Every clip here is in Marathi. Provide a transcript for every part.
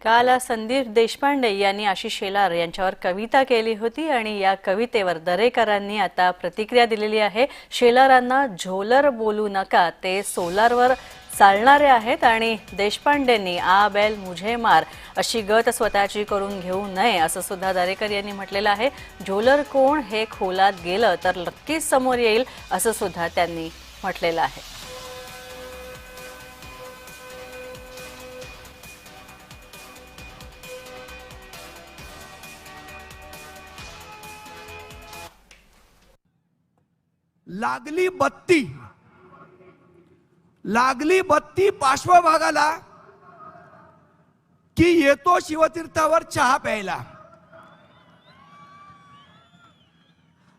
काल संदीप देशपांडे यांनी आशिष शेलार यांच्यावर कविता केली होती आणि या कवितेवर दरेकरांनी आता प्रतिक्रिया दिलेली आहे। शेलारांना झोलर बोलू नका, ते सोलारवर चालणारे आहेत आणि देशपांडेंनी आ बैल मुझे मार अशी गत स्वतःची करून घेऊ नये असं सुद्धा दरेकर यांनी म्हटलेलं आहे। झोलर कोण हे खोलात गेलं तर नक्कीच समोर येईल असं सुद्धा त्यांनी म्हटलेलं आहे। लागली बत्ती पार्श्वभागाला की येतो शिवतीर्थावर चहा प्यायला।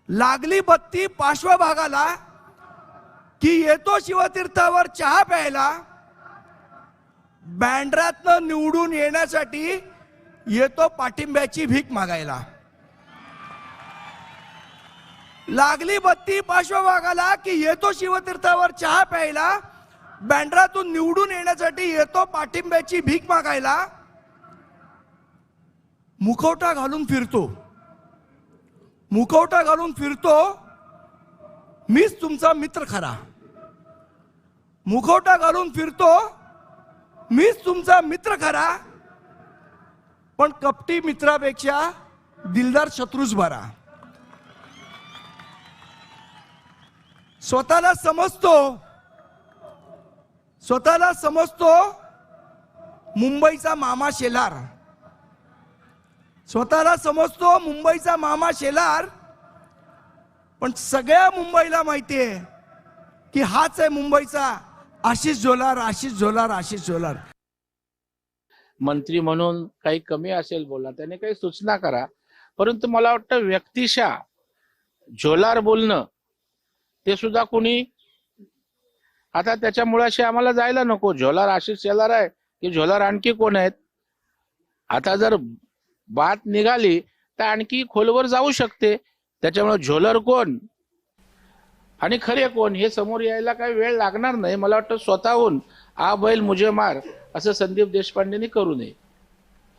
लागली बत्ती पार्श्वभागाला की येतो शिवतीर्थावर चहा प्यायला। बँड्रातनं निवडून येण्यासाठी येतो पाठिंब्याची भीक मागायला। लागली बत्ती पार्श्वभागाला की येतो शिवतीर्थावर चहा प्यायला। बँड्रातून निवडून येण्यासाठी येतो पाठिंब्याची भीक मागायला। मुखवटा घालून फिरतो मीच तुमचा मित्र खरा। मुखवटा घालून फिरतो मीच तुमचा मित्र खरा, पण कपटी मित्रापेक्षा दिलदार शत्रूच बरा। स्वतःला समजतो मुंबईचा मामा शेलार। स्वतःला समजतो मुंबईचा मामा शेलार, पण सगळ्या मुंबईला माहितीये की हाच आहे मुंबईचा आशिष झोलार। मंत्री म्हणून काही कमी असेल बोलला, त्याने काही सूचना करा, परंतु मला वाटतं व्यक्तिशः झोलार बोलणं ते सुद्धा कोणी आता त्याच्या मुळाशी आम्हाला जायला नको। झोलार आशिष शेलार आहे की झोलार आणखी कोण आहेत? आता जर बात निघाली तर आणखी खोलवर जाऊ शकते। त्याच्यामुळे झोलर कोण आणि खरे कोण हे समोर यायला काही वेळ लागणार नाही। मला वाटतं स्वतःहून आ बैल मुझे मार असं संदीप देशपांडेंनी करू नये।